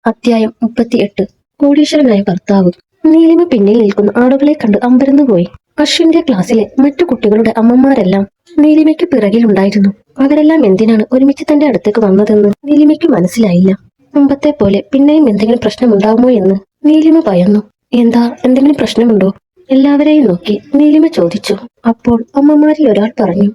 അധ്യായം 38. കോടീശ്വരനായ ഭർത്താവ്. നീലിമ പിന്നിൽ നിൽക്കുന്ന ആളുകളെ കണ്ട് അമ്പരന്നുപോയി. അശ്വിന്റെ ക്ലാസ്സിലെ മറ്റു കുട്ടികളുടെ അമ്മമാരെല്ലാം നീലിമയ്ക്ക് പിറകിലുണ്ടായിരുന്നു. അവരെല്ലാം എന്തിനാണ് ഒരുമിച്ച് തന്റെ അടുത്തേക്ക് വന്നതെന്ന് നീലിമയ്ക്ക് മനസ്സിലായില്ല. മുമ്പത്തെ പോലെ പിന്നെയും എന്തെങ്കിലും പ്രശ്നമുണ്ടാകുമോ എന്ന് നീലിമ ഭയന്നു. എന്തെങ്കിലും പ്രശ്നമുണ്ടോ? എല്ലാവരെയും നോക്കി നീലിമ ചോദിച്ചു. അപ്പോൾ അമ്മമാരിൽ ഒരാൾ പറഞ്ഞു,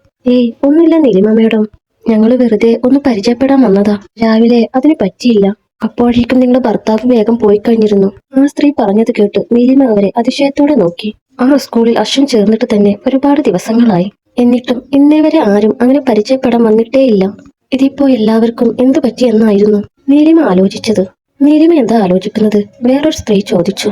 ഒന്നുമില്ല നീലിമ മേഡം, ഞങ്ങള് വെറുതെ ഒന്ന് പരിചയപ്പെടാൻ വന്നതാ. രാവിലെ അതിന് പറ്റിയില്ല. അപ്പോഴേക്കും നിങ്ങളുടെ ഭർത്താവ് വേഗം പോയി കഴിഞ്ഞിരുന്നു. ആ സ്ത്രീ പറഞ്ഞത് കേട്ട് നീലിമ അവരെ അതിശയത്തോടെ നോക്കി. ആ സ്കൂളിൽ അശ്വിൻ ചേർന്നിട്ട് തന്നെ ഒരുപാട് ദിവസങ്ങളായി. എന്നിട്ടും ഇന്നേ വരെ ആരും അങ്ങനെ പരിചയപ്പെടാൻ വന്നിട്ടേയില്ല. ഇതിപ്പോ എല്ലാവർക്കും എന്തു പറ്റിയെന്നായിരുന്നു നീലിമ ആലോചിച്ചത്. നീലിമ എന്താ ആലോചിക്കുന്നത്? വേറൊരു സ്ത്രീ ചോദിച്ചു.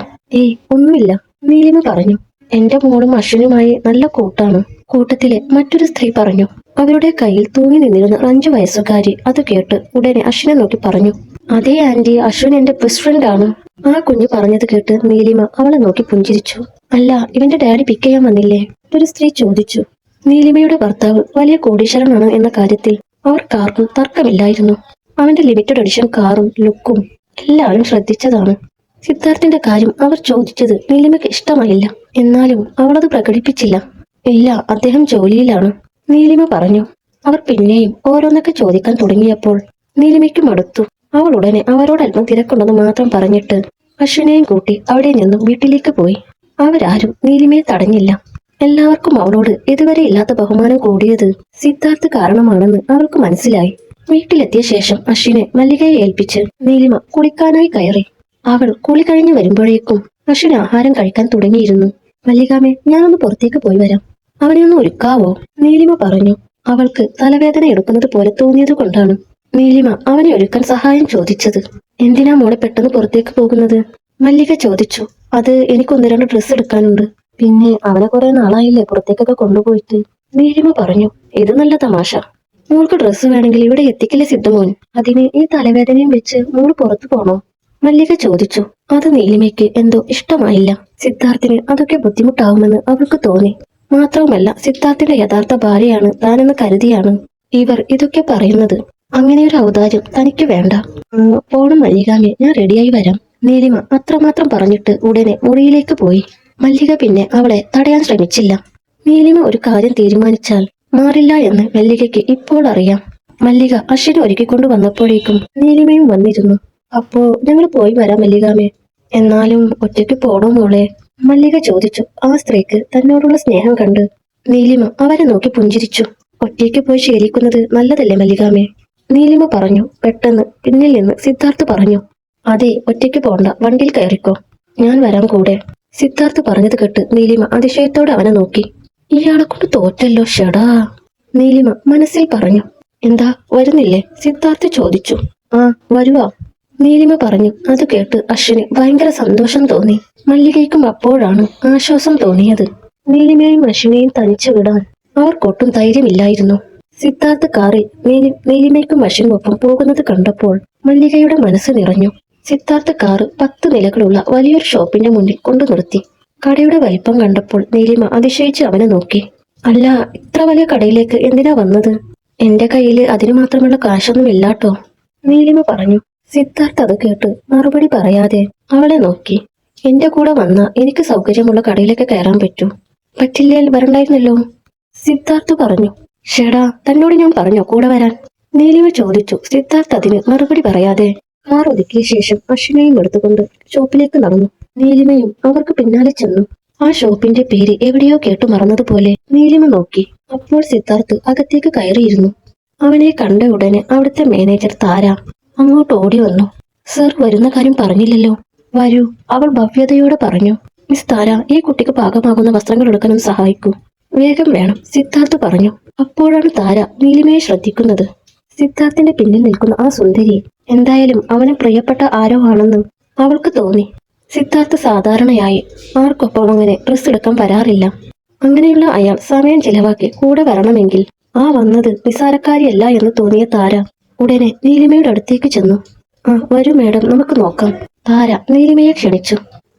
ഒന്നുമില്ല, നീലിമ പറഞ്ഞു. എന്റെ മോളും അശ്വിനുമായി നല്ല കൂട്ടാണ്. കൂട്ടത്തിലെ മറ്റൊരു സ്ത്രീ പറഞ്ഞു. അവരുടെ കയ്യിൽ തൂങ്ങി നിന്നിരുന്ന 5 വയസ്സുകാരി അത് കേട്ട് ഉടനെ അശ്വിനെ നോക്കി പറഞ്ഞു, അതേ ആന്റി, അശ്വിൻ എന്റെ ബെസ്റ്റ് ഫ്രണ്ട് ആണ്. ആ കുഞ്ഞു പറഞ്ഞത് കേട്ട് നീലിമ അവളെ നോക്കി പുഞ്ചിരിച്ചു. അല്ല, ഇവന്റെ ഡാഡി പിക്ക് ചെയ്യാൻ വന്നില്ലേ? ഒരു സ്ത്രീ ചോദിച്ചു. നീലിമയുടെ ഭർത്താവ് വലിയ കോടീശ്വരനാണ് എന്ന കാര്യത്തിൽ അവർക്കാർക്കും തർക്കമില്ലായിരുന്നു. അവന്റെ ലിമിറ്റഡ് എഡിഷൻ കാറും ലുക്കും എല്ലാവരും ശ്രദ്ധിച്ചതാണ്. സിദ്ധാർത്ഥിന്റെ കാര്യം അവർ ചോദിച്ചത് നീലിമയ്ക്ക് ഇഷ്ടമായില്ല. എന്നാലും അവളത് പ്രകടിപ്പിച്ചില്ല. ഇല്ല, അദ്ദേഹം ജോലിയിലാണ്, നീലിമ പറഞ്ഞു. അവർ പിന്നെയും ഓരോന്നൊക്കെ ചോദിക്കാൻ തുടങ്ങിയപ്പോൾ നീലിമയ്ക്ക് മടുത്തു. അവൾ ഉടനെ അവരോട് അല്പം തിരക്കുണ്ടെന്ന് മാത്രം പറഞ്ഞിട്ട് അശ്വിനെയും കൂട്ടി അവിടെ നിന്നും വീട്ടിലേക്ക് പോയി. അവരാരും നീലിമയെ തടഞ്ഞില്ല. എല്ലാവർക്കും അവളോട് ഇതുവരെ ഇല്ലാത്ത ബഹുമാനം കൂടിയത് സിദ്ധാർത്ഥ് കാരണമാണെന്ന് അവൾക്ക് മനസ്സിലായി. വീട്ടിലെത്തിയ ശേഷം അശ്വിനെ മല്ലികയെ ഏൽപ്പിച്ച് നീലിമ കുളിക്കാനായി കയറി. അവൾ കുളി കഴിഞ്ഞ് വരുമ്പോഴേക്കും അശ്വിൻ ആഹാരം കഴിക്കാൻ തുടങ്ങിയിരുന്നു. മല്ലികാമേ, ഞാനൊന്ന് പുറത്തേക്ക് പോയി വരാം, അവനെ ഒന്ന് ഒരുക്കാവോ? നീലിമ പറഞ്ഞു. അവൾക്ക് തലവേദന എടുക്കുന്നത് പോലെ തോന്നിയത് കൊണ്ടാണ് നീലിമ അവനെ ഒരുക്കാൻ സഹായം ചോദിച്ചത്. എന്തിനാ മോളെ പെട്ടെന്ന് പുറത്തേക്ക് പോകുന്നത്? മല്ലിക ചോദിച്ചു. അത് എനിക്ക് 1-2 ഡ്രസ്സ് എടുക്കാനുണ്ട്. പിന്നെ അവനെ കുറെ നാളായില്ലേ പുറത്തേക്കൊക്കെ കൊണ്ടുപോയിട്ട്, നീലിമ പറഞ്ഞു. ഇത് നല്ല തമാശ. മോൾക്ക് ഡ്രസ്സ് വേണമെങ്കിൽ ഇവിടെ എത്തിക്കില്ലേ സിദ്ധമോൻ? അതിന് ഈ തലവേദനയും വെച്ച് മോള് പുറത്തു പോണോ? മല്ലിക ചോദിച്ചു. അത് നീലിമയ്ക്ക് എന്തോ ഇഷ്ടമായില്ല. സിദ്ധാർത്ഥിന് അതൊക്കെ ബുദ്ധിമുട്ടാവുമെന്ന് അവൾക്ക് തോന്നി. മാത്രവുമല്ല, സിദ്ധാർത്ഥിന്റെ യഥാർത്ഥ ഭാര്യയാണ് താനെന്ന് കരുതിയാണ് ഇവർ ഇതൊക്കെ പറയുന്നത്. അങ്ങനെ ഒരു ഔദാര്യം തനിക്ക് വേണ്ട. പോണം മല്ലികാമേ, ഞാൻ റെഡിയായി വരാം, നീലിമ അത്രമാത്രം പറഞ്ഞിട്ട് ഉടനെ മുറിയിലേക്ക് പോയി. മല്ലിക പിന്നെ അവളെ തടയാൻ ശ്രമിച്ചില്ല. നീലിമ ഒരു കാര്യം തീരുമാനിച്ചാൽ മാറില്ല എന്ന് മല്ലികയ്ക്ക് ഇപ്പോൾ അറിയാം. മല്ലിക അശ്വിനെ ഒരുക്കിക്കൊണ്ടു വന്നപ്പോഴേക്കും നീലിമയും വന്നിരുന്നു. അപ്പോ ഞങ്ങൾ പോയി വരാം മല്ലികാമേ. എന്നാലും ഒറ്റയ്ക്ക് പോണോ മോളെ? മല്ലിക ചോദിച്ചു. ആ സ്ത്രീക്ക് തന്നോടുള്ള സ്നേഹം കണ്ട് നീലിമ അവരെ നോക്കി പുഞ്ചിരിച്ചു. ഒറ്റയ്ക്ക് പോയി ശീലിക്കുന്നത് നല്ലതല്ലേ മല്ലികാമേ? നീലിമ പറഞ്ഞു. പെട്ടെന്ന് പിന്നിൽ നിന്ന് സിദ്ധാർത്ഥ് പറഞ്ഞു. അതെ, ഒറ്റയ്ക്ക് പോണ്ട, വണ്ടിയിൽ കയറിക്കോ, ഞാൻ വരാം കൂടെ. സിദ്ധാർത്ഥ് പറഞ്ഞത് കേട്ട് നീലിമ അതിശയത്തോടെ അവനെ നോക്കി. ഇയാളെ കൊണ്ട് തോറ്റല്ലോ ഷെടാ, നീലിമ മനസ്സിൽ പറഞ്ഞു. എന്താ, വരുന്നില്ലേ? സിദ്ധാർത്ഥ് ചോദിച്ചു. ആ, വരുവാ, നീലിമ പറഞ്ഞു. അത് കേട്ട് അശ്വിന് ഭയങ്കര സന്തോഷം തോന്നി. മല്ലികയ്ക്കും അപ്പോഴാണ് ആശ്വാസം തോന്നിയത്. നീലിമയെയും അശ്വിനെയും തനിച്ചു വിടാൻ അവർക്കൊട്ടും ധൈര്യമില്ലായിരുന്നു. സിദ്ധാർത്ഥ് കാറിൽ നീലിമയ്ക്കും അശ്വിനുമൊപ്പം പോകുന്നത് കണ്ടപ്പോൾ മല്ലികയുടെ മനസ്സ് നിറഞ്ഞു. സിദ്ധാർത്ഥ് കാറ് 10 നിലകളുള്ള വലിയൊരു ഷോപ്പിന്റെ മുന്നിൽ കൊണ്ടു നിർത്തി. കടയുടെ വലിപ്പം കണ്ടപ്പോൾ നീലിമ അതിശയിച്ച് അവനെ നോക്കി. അല്ല, ഇത്ര വലിയ കടയിലേക്ക് എന്തിനാ വന്നത്? എന്റെ കയ്യില് അതിനു മാത്രമുള്ള കാശൊന്നും ഇല്ലാട്ടോ, നീലിമ പറഞ്ഞു. സിദ്ധാർത്ഥ് അത് കേട്ട് മറുപടി പറയാതെ അവളെ നോക്കി. എന്റെ കൂടെ വന്നാ എനിക്ക് സൗകര്യമുള്ള കടയിലേക്ക് കയറാൻ പറ്റൂ. പറ്റില്ലേൽ വരണ്ടായിരുന്നല്ലോ, സിദ്ധാർത്ഥ് പറഞ്ഞു. ഷേടാ, തന്നോട് ഞാൻ പറഞ്ഞോ കൂടെ വരാൻ? നീലിമ ചോദിച്ചു. സിദ്ധാർത്ഥ് അതിന് മറുപടി പറയാതെ കാർ ഒതുക്കിയ ശേഷം അശ്വിനെയും എടുത്തുകൊണ്ട് ഷോപ്പിലേക്ക് നടന്നു. നീലിമയും അവർക്ക് പിന്നാലെ ചെന്നു. ആ ഷോപ്പിന്റെ പേര് എവിടെയോ കേട്ടു മറന്നതുപോലെ നീലിമ നോക്കി. അപ്പോൾ സിദ്ധാർത്ഥ് അകത്തേക്ക് കയറിയിരുന്നു. അവനെ കണ്ട ഉടനെ അവിടുത്തെ മാനേജർ താര അങ്ങോട്ട് ഓടി വന്നു. സർ, വരുന്ന കാര്യം പറഞ്ഞില്ലല്ലോ. വരൂ, അവൾ ഭവ്യതയോടെ പറഞ്ഞു. മിസ് താര, ഈ കുട്ടിക്ക് പാകമാകുന്ന വസ്ത്രങ്ങൾ എടുക്കാനും സഹായിക്കൂ. വേഗം വേണം, സിദ്ധാർത്ഥ് പറഞ്ഞു. അപ്പോഴാണ് താര നീലിമയെ ശ്രദ്ധിക്കുന്നത്. സിദ്ധാർത്ഥിന്റെ പിന്നിൽ നിൽക്കുന്ന ആ സുന്ദരി എന്തായാലും അവന് പ്രിയപ്പെട്ട ആരോ ആണെന്നും അവൾക്ക് തോന്നി. സിദ്ധാർത്ഥ് സാധാരണയായി ആർക്കൊപ്പം അങ്ങനെ ഡ്രസ് എടുക്കാൻ വരാറില്ല. അങ്ങനെയുള്ള അയാൾ സമയം ചിലവാക്കി കൂടെ വരണമെങ്കിൽ ആ വന്നത് നിസാരക്കാരിയല്ല എന്ന് തോന്നിയ താര ഉടനെ നീലിമയുടെ അടുത്തേക്ക് ചെന്നു. വരൂ മേഡം, നമുക്ക് നോക്കാം. താര നീലിമയെ ക്ഷണിച്ചു.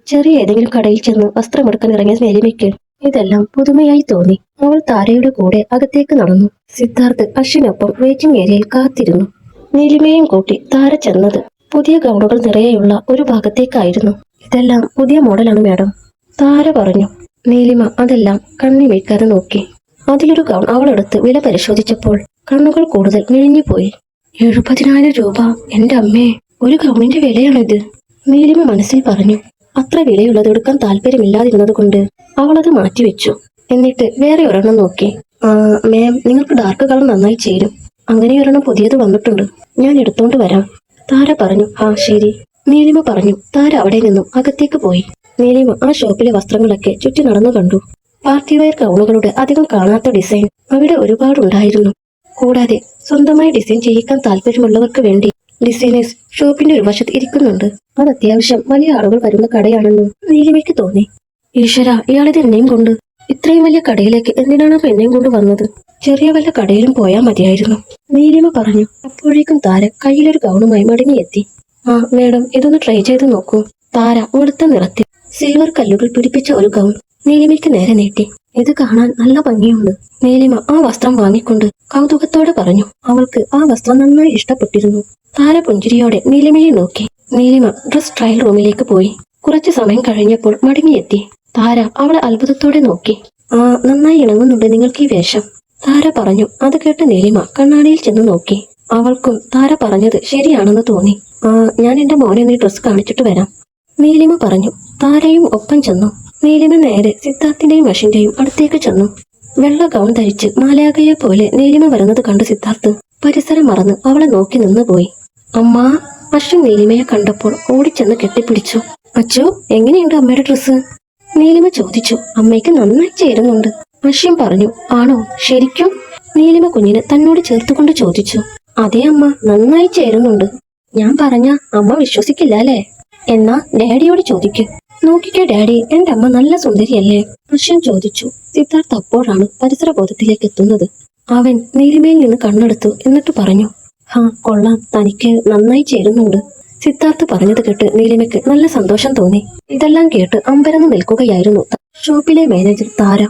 ചെറിയ ഏതെങ്കിലും കടയിൽ ചെന്ന് വസ്ത്രമെടുക്കാൻ ഇറങ്ങിയ നീലിമയ്ക്ക് ഇതെല്ലാം പുതുമയായി തോന്നി. അവൾ താരയുടെ കൂടെ അകത്തേക്ക് നടന്നു. സിദ്ധാർത്ഥ് അശ്വിനൊപ്പം വെയിറ്റിംഗ് ഏരിയയിൽ കാത്തിരുന്നു. നീലിമയും കൂട്ടി താര ചെന്നത് പുതിയ ഗൗണുകൾ നിറയെയുള്ള ഒരു ഭാഗത്തേക്കായിരുന്നു. ഇതെല്ലാം പുതിയ മോഡലാണ് മാഡം, താര പറഞ്ഞു. നീലിമ അതെല്ലാം കണ്ണി വയ്ക്കാതെ നോക്കി. അതിലൊരു ഗൗൺ അവളെടുത്ത് വില പരിശോധിച്ചപ്പോൾ കണ്ണുകൾ കൂടുതൽ മിഴിഞ്ഞുപോയി. 70,000 രൂപ! എന്റെ അമ്മേ, ഒരു ഗൗണിന്റെ വിലയാണിത്! നീലിമ മനസ്സിൽ പറഞ്ഞു. അത്ര വിലയുള്ളത് എടുക്കാൻ താല്പര്യമില്ലാതിരുന്നത് കൊണ്ട് അവളത് മാറ്റിവെച്ചു. എന്നിട്ട് വേറെ ഒരെണ്ണം നോക്കി. മാം, നിങ്ങൾക്ക് ഡാർക്ക് കളർ നന്നായി ചേരും. അങ്ങനെ ഒരെണ്ണം പുതിയത് വന്നിട്ടുണ്ട്, ഞാൻ എടുത്തോണ്ട് വരാം, താര പറഞ്ഞു. ശരി, നീലിമ പറഞ്ഞു. താര അവിടെ നിന്നും അകത്തേക്ക് പോയി. നീലിമ ആ ഷോപ്പിലെ വസ്ത്രങ്ങളൊക്കെ ചുറ്റി നടന്നു കണ്ടു. പാർട്ടി വെയർ ഗൗണുകളുടെ അധികം കാണാത്ത ഡിസൈൻ അവിടെ ഒരുപാടുണ്ടായിരുന്നു. കൂടാതെ സ്വന്തമായി ഡിസൈൻ ചെയ്യിക്കാൻ താല്പര്യമുള്ളവർക്ക് വേണ്ടി ഡിസൈനേഴ്സ് ഷോപ്പിന്റെ ഒരു വശത്ത് ഇരിക്കുന്നുണ്ട്. അത് അത്യാവശ്യം വലിയ ആളുകൾ വരുന്ന കടയാണെന്ന് നീലിമയ്ക്ക് തോന്നി. ഈശ്വര, ഇയാളിത് എന്നെയും കൊണ്ട് ഇത്രയും വലിയ കടയിലേക്ക് എന്തിനാണ് എന്നെയും കൊണ്ട് വന്നത്? ചെറിയ വല്ല കടയിലും പോയാൽ മതിയായിരുന്നു, നീലിമ പറഞ്ഞു. അപ്പോഴേക്കും താര കയ്യിലൊരു ഗൗണുമായി മടങ്ങിയെത്തി. മേഡം, ഇതൊന്ന് ട്രൈ ചെയ്ത് നോക്കൂ. താര വെളുത്ത നിറത്തിൽ സിൽവർ കല്ലുകൾ പിടിപ്പിച്ച ഒരു ഗൗൺ നീലിമയ്ക്ക് നേരെ നീട്ടി. ഇത് കാണാൻ നല്ല ഭംഗിയുണ്ട്. നീലിമ ആ വസ്ത്രം വാങ്ങിക്കൊണ്ട് കൗതുകത്തോടെ പറഞ്ഞു. അവൾക്ക് ആ വസ്ത്രം നന്നായി ഇഷ്ടപ്പെട്ടിരുന്നു. താര പുഞ്ചിരിയോടെ നീലിമയെ നോക്കി. നീലിമ ഡ്രസ് ട്രയൽ റൂമിലേക്ക് പോയി. കുറച്ചു സമയം കഴിഞ്ഞപ്പോൾ മടങ്ങിയെത്തി. താര അവളെ അത്ഭുതത്തോടെ നോക്കി. നന്നായി ഇണങ്ങുന്നുണ്ട് നിങ്ങൾക്ക് ഈ വേഷം, താര പറഞ്ഞു. അത് കേട്ട് നീലിമ കണ്ണാടിയിൽ ചെന്ന് നോക്കി. അവൾക്കും താര പറഞ്ഞത് ശരിയാണെന്ന് തോന്നി. ഞാൻ എന്റെ മോനെ നീ ഡ്രസ് കാണിച്ചിട്ട് വരാം, നീലിമ പറഞ്ഞു. താരയും ഒപ്പം ചെന്നു. നീലിമ നേരെ സിദ്ധാർത്ഥിന്റെയും അഷിന്റെയും അടുത്തേക്ക് ചെന്നു. വെള്ള ഗൗൺ ധരിച്ച് മാലാഖയെ പോലെ നീലിമ വരുന്നത് കണ്ട് സിദ്ധാർത്ഥ് പരിസരം മറന്ന് അവളെ നോക്കി നിന്നുപോയി. അമ്മാ, അശ്വിൻ നീലിമയെ കണ്ടപ്പോൾ ഓടിച്ചെന്ന് കെട്ടിപ്പിടിച്ചു. അച്ചോ, എങ്ങനെയുണ്ട് അമ്മയുടെ ഡ്രസ്സ്? നീലിമ ചോദിച്ചു. അമ്മയ്ക്ക് നന്നായി ചേരുന്നുണ്ട്, അശ്വിൻ പറഞ്ഞു. ആണോ, ശരിക്കും? നീലിമ കുഞ്ഞിനെ തന്നോട് ചേർത്തുകൊണ്ട് ചോദിച്ചു. അതെ അമ്മ, നന്നായി ചേരുന്നുണ്ട്. ഞാൻ പറഞ്ഞ അമ്മ വിശ്വസിക്കില്ല അല്ലേ? എന്നാ ഡാഡിയോട് ചോദിക്കൂ. നോക്കിക്കേ ഡാഡി, എന്റെ അമ്മ നല്ല സുന്ദരിയല്ലേ? അശ്വിൻ ചോദിച്ചു. സിദ്ധാർത്ഥ് അപ്പോഴാണ് പരിസരബോധത്തിലേക്ക് എത്തുന്നത്. അവൻ നീലിമയിൽ നിന്ന് കണ്ണെടുത്തു. എന്നിട്ട് പറഞ്ഞു, കൊള്ളാം, തനിക്ക് നന്നായി ചേരുന്നുണ്ട്. സിദ്ധാർത്ഥ് പറഞ്ഞത് കേട്ട് നീലിമയ്ക്ക് നല്ല സന്തോഷം തോന്നി. ഇതെല്ലാം കേട്ട് അമ്പരന്ന് നിൽക്കുകയായിരുന്നു ഷോപ്പിലെ മാനേജർ താര.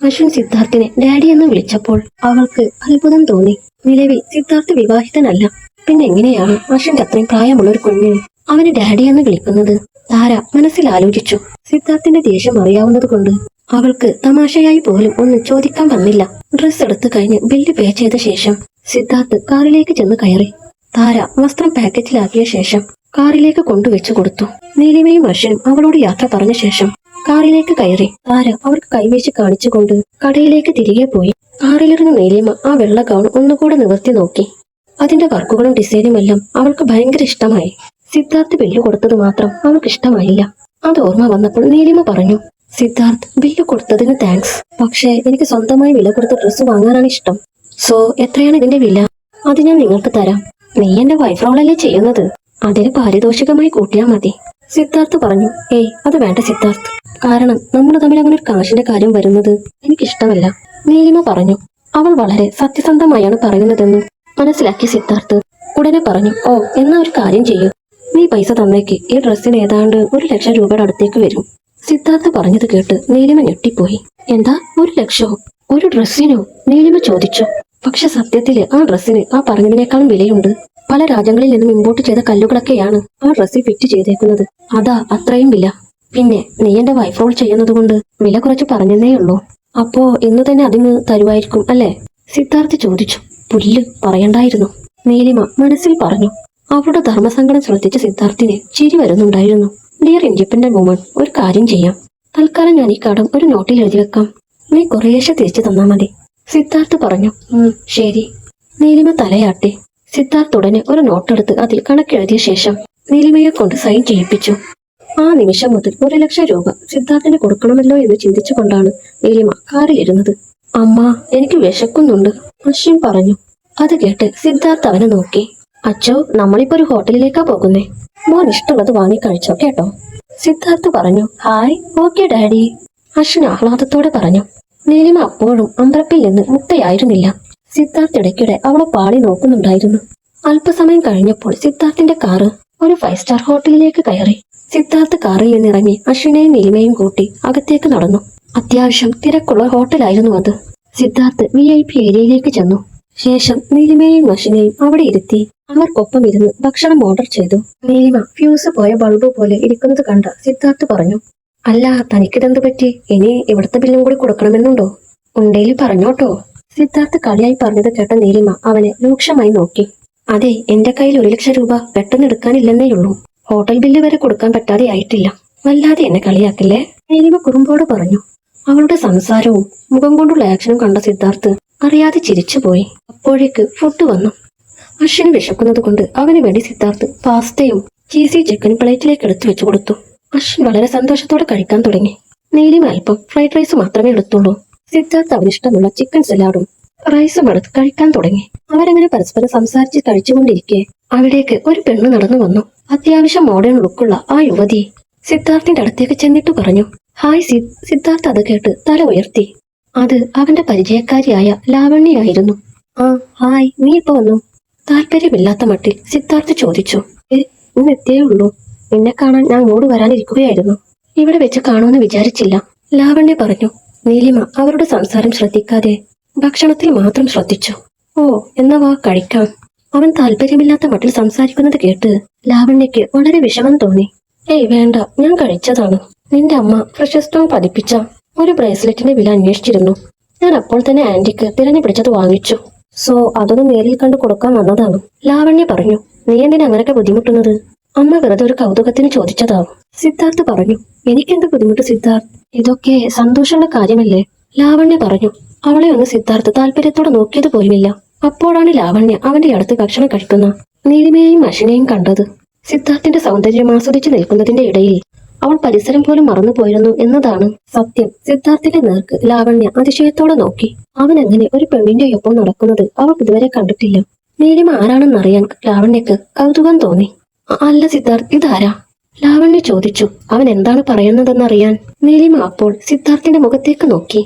അശ്വിൻ സിദ്ധാർത്ഥിനെ ഡാഡി എന്ന് വിളിച്ചപ്പോൾ അവൾക്ക് അത്ഭുതം തോന്നി. നിലവിൽ സിദ്ധാർത്ഥ് വിവാഹിതനല്ല, പിന്നെ എങ്ങനെയാണ് അശ്വിന്റെ അത്രയും പ്രായമുള്ള ഒരു കുഞ്ഞ് അവന് ഡാഡി എന്ന് വിളിക്കുന്നത്? താര മനസ്സിൽ ആലോചിച്ചു. സിദ്ധാർത്ഥിന്റെ ദേഷ്യം അറിയാവുന്നത് കൊണ്ട് അവൾക്ക് തമാശയായി പോലും ഒന്നും ചോദിക്കാൻ വന്നില്ല. ഡ്രസ് എടുത്തു കഴിഞ്ഞ് ബില്ല് പേ ചെയ്ത ശേഷം സിദ്ധാർത്ഥ് കാറിലേക്ക് ചെന്ന് കയറി. താര വസ്ത്രം പാക്കറ്റിലാക്കിയ ശേഷം കാറിലേക്ക് കൊണ്ടുവച്ചു കൊടുത്തു. നീലിമയും അശ്വിനും അവളോട് യാത്ര പറഞ്ഞ ശേഷം കാറിലേക്ക് കയറി. താര അവർക്ക് കൈവീശി കാണിച്ചുകൊണ്ട് കടയിലേക്ക് തിരികെ പോയി. കാറിലിരുന്ന് നീലിമ ആ വെള്ള ഗൗൺ ഒന്നുകൂടെ നിവർത്തി നോക്കി. അതിന്റെ വർക്കുകളും ഡിസൈനും എല്ലാം അവൾക്ക് ഭയങ്കര ഇഷ്ടമായി. സിദ്ധാർത്ഥ് ബില്ല് കൊടുത്തത് മാത്രം അവൾക്ക് ഇഷ്ടമായില്ല. അത് ഓർമ്മ വന്നപ്പോൾ നീലിമ പറഞ്ഞു, സിദ്ധാർത്ഥ്, ബില്ല് കൊടുത്തതിന് താങ്ക്സ്. പക്ഷേ എനിക്ക് സ്വന്തമായി വില കൊടുത്ത ഡ്രസ്സ് വാങ്ങാനാണ് ഇഷ്ടം. സോ എത്രയാണ് ഇതിന്റെ വില? അത് ഞാൻ നിങ്ങൾക്ക് തരാം. നീ എന്റെ വൈഫ് റോളല്ലേ ചെയ്യുന്നത്, അതിന് പാരിതോഷികമായി കൂട്ടിയാൽ മതി, സിദ്ധാർത്ഥ് പറഞ്ഞു. അത് വേണ്ട സിദ്ധാർത്ഥ്, കാരണം നമ്മൾ തമ്മിൽ അങ്ങനെ ഒരു കാശിന്റെ കാര്യം വരുന്നത് എനിക്കിഷ്ടമല്ല, നീലിമ പറഞ്ഞു. അവൾ വളരെ സത്യസന്ധമായാണ് പറയുന്നതെന്ന് മനസ്സിലാക്കിയ സിദ്ധാർത്ഥ് ഉടനെ പറഞ്ഞു. എന്നാ ഒരു കാര്യം ചെയ്യൂ, നീ പൈസ തന്നേക്ക്. ഈ ഡ്രസ്സിന് ഏതാണ്ട് 1,00,000 രൂപയുടെ അടുത്തേക്ക് വരും. സിദ്ധാർത്ഥ് പറഞ്ഞത് കേട്ട് നീലിമ ഞെട്ടിപ്പോയി. എന്താ, 1,00,000? ഒരു ഡ്രസ്സിനോ? നീലിമ ചോദിച്ചു. പക്ഷെ സത്യത്തില് ആ ഡ്രസ്സിന് ആ പറഞ്ഞതിനേക്കാളും വിലയുണ്ട്. പല രാജ്യങ്ങളിൽ നിന്നും ഇമ്പോർട്ട് ചെയ്ത കല്ലുകളൊക്കെയാണ് ആ ഡ്രസ്സിൽ ഫിറ്റ് ചെയ്തേക്കുന്നത്. അതാ അത്രയും വില. പിന്നെ നീ എന്റെ വൈഫ് റോൾ ചെയ്യുന്നത് കൊണ്ട് വില കുറച്ച് പറഞ്ഞതേ ഉള്ളൂ. അപ്പോ ഇന്ന് തന്നെ അതിന് തരുവായിരിക്കും അല്ലേ? സിദ്ധാർത്ഥ് ചോദിച്ചു. പുല്ല്, പറയണ്ടായിരുന്നു, നീലിമ മനസ്സിൽ പറഞ്ഞു. അവളുടെ ധർമ്മസങ്കടം ശ്രദ്ധിച്ച സിദ്ധാർത്ഥിന് ചിരി വരുന്നുണ്ടായിരുന്നു. ഡിയർ ഇൻഡിപെൻഡന്റ് വുമൺ, ഒരു കാര്യം ചെയ്യാം. തൽക്കാലം ഞാൻ ഈ കടം ഒരു നോട്ടിൽ എഴുതി വെക്കാം. നീ കുറേശ്ശെ തിരിച്ചു തന്നാ മതി, സിദ്ധാർത്ഥ് പറഞ്ഞു. ശരി, നീലിമ തലയാട്ടി. സിദ്ധാർത്ഥ് ഉടനെ ഒരു നോട്ടെടുത്ത് അതിൽ കണക്കെഴുതിയ ശേഷം നീലിമയെ കൊണ്ട് സൈൻ ചെയ്യിപ്പിച്ചു. ആ നിമിഷം മുതൽ 1,00,000 രൂപ സിദ്ധാർത്ഥിന് കൊടുക്കണമല്ലോ എന്ന് ചിന്തിച്ചുകൊണ്ടാണ് നീലിമ കാറിലിരുന്നത്. അമ്മ, എനിക്ക് വിശക്കുന്നുണ്ട്, അശ്വിൻ പറഞ്ഞു. അത് കേട്ട് സിദ്ധാർത്ഥ് അവനെ നോക്കി. അച്ചോ, നമ്മളിപ്പോ ഒരു ഹോട്ടലിലേക്കാ പോകുന്നേ. മോൻ ഇഷ്ടമുള്ളത് വാങ്ങി കഴിച്ചോ കേട്ടോ, സിദ്ധാർത്ഥ് പറഞ്ഞു. ഹായ്, ഓക്കെ ഡാഡി, അശ്വിൻ ആഹ്ലാദത്തോടെ പറഞ്ഞു. നീലിമ അപ്പോഴും അമ്പരപ്പിൽ നിന്ന് മുക്തയായിരുന്നില്ല. സിദ്ധാർത്ഥ് ഇടയ്ക്കിടെ അവളെ പാളി നോക്കുന്നുണ്ടായിരുന്നു. അല്പസമയം കഴിഞ്ഞപ്പോൾ സിദ്ധാർത്ഥിന്റെ കാറ് ഒരു 5 സ്റ്റാർ ഹോട്ടലിലേക്ക് കയറി. സിദ്ധാർത്ഥ് കാറിൽ നിന്നിറങ്ങി അശ്വിനെയും നീലിമയും കൂട്ടി അകത്തേക്ക് നടന്നു. അത്യാവശ്യം തിരക്കുള്ള ഹോട്ടലായിരുന്നു അത്. സിദ്ധാർത്ഥ് VIP ഏരിയയിലേക്ക് ചെന്നു. ശേഷം നീലിമയെയും അശ്വിനെയും അവിടെ ഇരുത്തി അവർക്കൊപ്പം ഇരുന്ന് ഭക്ഷണം ഓർഡർ ചെയ്തു. നീലിമ ഫ്യൂസ് പോയ ബൾബ് പോലെ ഇരിക്കുന്നത് കണ്ട സിദ്ധാർത്ഥ് പറഞ്ഞു, അല്ല തനിക്കിതെന്ത് പറ്റി? ഇനി ഇവിടുത്തെ ബില്ലും കൂടി കൊടുക്കണമെന്നുണ്ടോ? ഉണ്ടേല് പറഞ്ഞോട്ടോ. സിദ്ധാർത്ഥ് കളിയായി പറഞ്ഞത് കേട്ട നീലിമ അവനെ രൂക്ഷമായി നോക്കി. അതെ, എന്റെ കയ്യിൽ 1,00,000 രൂപ പെട്ടെന്ന് എടുക്കാനില്ലെന്നേയുള്ളൂ. ഹോട്ടൽ ബില്ല് വരെ കൊടുക്കാൻ പറ്റാതെ ആയിട്ടില്ല. വല്ലാതെ എന്നെ കളിയാക്കില്ലേ? നീലിമ കുറുമ്പോട് പറഞ്ഞു. അവളുടെ സംസാരവും മുഖം കൊണ്ടുള്ള ആക്ഷനും കണ്ട സിദ്ധാർത്ഥ് അറിയാതെ ചിരിച്ചുപോയി. അപ്പോഴേക്ക് ഫുഡ് വന്നു. അശ്വിന് വിശക്കുന്നത് കൊണ്ട് അവന് വേണ്ടി സിദ്ധാർത്ഥ് പാസ്തയും ചീസി ചിക്കനും പ്ലേറ്റിലേക്ക് എടുത്തു വെച്ചു കൊടുത്തു. അശ്വിൻ വളരെ സന്തോഷത്തോടെ കഴിക്കാൻ തുടങ്ങി. നീലിമ അല്പം ഫ്രൈഡ് റൈസ് മാത്രമേ എടുത്തുള്ളൂ. സിദ്ധാർത്ഥ് അവനിഷ്ടമുള്ള ചിക്കൻ സലാഡും റൈസും എടുത്ത് കഴിക്കാൻ തുടങ്ങി. അവരങ്ങനെ പരസ്പരം സംസാരിച്ച് കഴിച്ചുകൊണ്ടിരിക്കെ അവിടേക്ക് ഒരു പെണ്ണ് നടന്നു വന്നു. അത്യാവശ്യം മോഡേൺ ലുക്കുള്ള ആ യുവതി സിദ്ധാർത്ഥിന്റെ അടുത്തേക്ക് ചെന്നിട്ട് പറഞ്ഞു, ഹായ് സിദ്ധാർത്ഥ് അത് കേട്ട് തല ഉയർത്തി. അത് അവന്റെ പരിചയക്കാരിയായ ലാവണ്യായിരുന്നു. ആ ഹായ്, നീ ഇപ്പൊ വന്നു? താല്പര്യമില്ലാത്ത മട്ടിൽ സിദ്ധാർത്ഥ് ചോദിച്ചു. ഇന്ന് എത്തിയേ ഉള്ളൂ. നിന്നെ കാണാൻ ഞാൻ അങ്ങോട്ട് വരാനിരിക്കുകയായിരുന്നു. ഇവിടെ വെച്ച് കാണുമെന്ന് വിചാരിച്ചില്ല, ലാവണ്യ പറഞ്ഞു. നീലിമ അവരുടെ സംസാരം ശ്രദ്ധിക്കാതെ ഭക്ഷണത്തിൽ മാത്രം ശ്രദ്ധിച്ചു. ഓ, എന്നാ വാ കഴിക്കാം. അവൻ താല്പര്യമില്ലാത്ത മട്ടിൽ സംസാരിക്കുന്നത് കേട്ട് ലാവണ്യക്ക് വളരെ വിഷമം തോന്നി. ഏയ് വേണ്ട, ഞാൻ കഴിച്ചതാണ്. നിന്റെ അമ്മ ഫ്രഷ് സ്റ്റോൺ പതിപ്പിച്ച ഒരു ബ്രേസ്ലെറ്റിന്റെ വില അന്വേഷിച്ചിരുന്നു. ഞാൻ അപ്പോൾ തന്നെ ആന്റിക്ക് തിരഞ്ഞു പിടിച്ചത് വാങ്ങിച്ചു. സോ അതൊന്ന് നേരിൽ കണ്ടു കൊടുക്കാൻ വന്നതാണ്, ലാവണ്യ പറഞ്ഞു. നീ എന്തിനാ അങ്ങനെയൊക്കെ ബുദ്ധിമുട്ടുന്നത്? അമ്മ വെറുതെ ഒരു കൗതുകത്തിന് ചോദിച്ചതാവും, സിദ്ധാർത്ഥ് പറഞ്ഞു. എനിക്കെന്ത് ബുദ്ധിമുട്ട് സിദ്ധാർത്ഥ്? ഇതൊക്കെ സന്തോഷമുള്ള കാര്യമല്ലേ, ലാവണ്യ പറഞ്ഞു. അവളെ ഒന്ന് സിദ്ധാർത്ഥ് താല്പര്യത്തോടെ നോക്കിയത് പോലുമില്ല. അപ്പോഴാണ് ലാവണ്യ അവന്റെ അടുത്ത് ഭക്ഷണം കഴിക്കുന്ന നീലിമയെയും അശ്വിനെയും കണ്ടത്. സിദ്ധാർത്ഥിന്റെ സൗന്ദര്യം ആസ്വദിച്ചു നിൽക്കുന്നതിന്റെ ഇടയിൽ അവൾ പരിസരം പോലും മറന്നുപോയിരുന്നു എന്നതാണ് സത്യം. സിദ്ധാർത്ഥിന്റെ നേർക്ക് ലാവണ്യ അതിശയത്തോടെ നോക്കി. അവൻ അങ്ങനെ ഒരു പെണ്ണിന്റെ ഒപ്പം നടക്കുന്നത് അവൾക്ക് ഇതുവരെ കണ്ടിട്ടില്ല. നീലിമ ആരാണെന്നറിയാൻ ലാവണ്യക്ക് കൗതുകം തോന്നി. അല്ല സിദ്ധാർത്ഥ്, ഇതാരാ? ലാവണ്യ ചോദിച്ചു. അവൻ എന്താണ് പറയുന്നതെന്നറിയാൻ നീലിമ അപ്പോൾ സിദ്ധാർത്ഥിന്റെ മുഖത്തേക്ക് നോക്കി.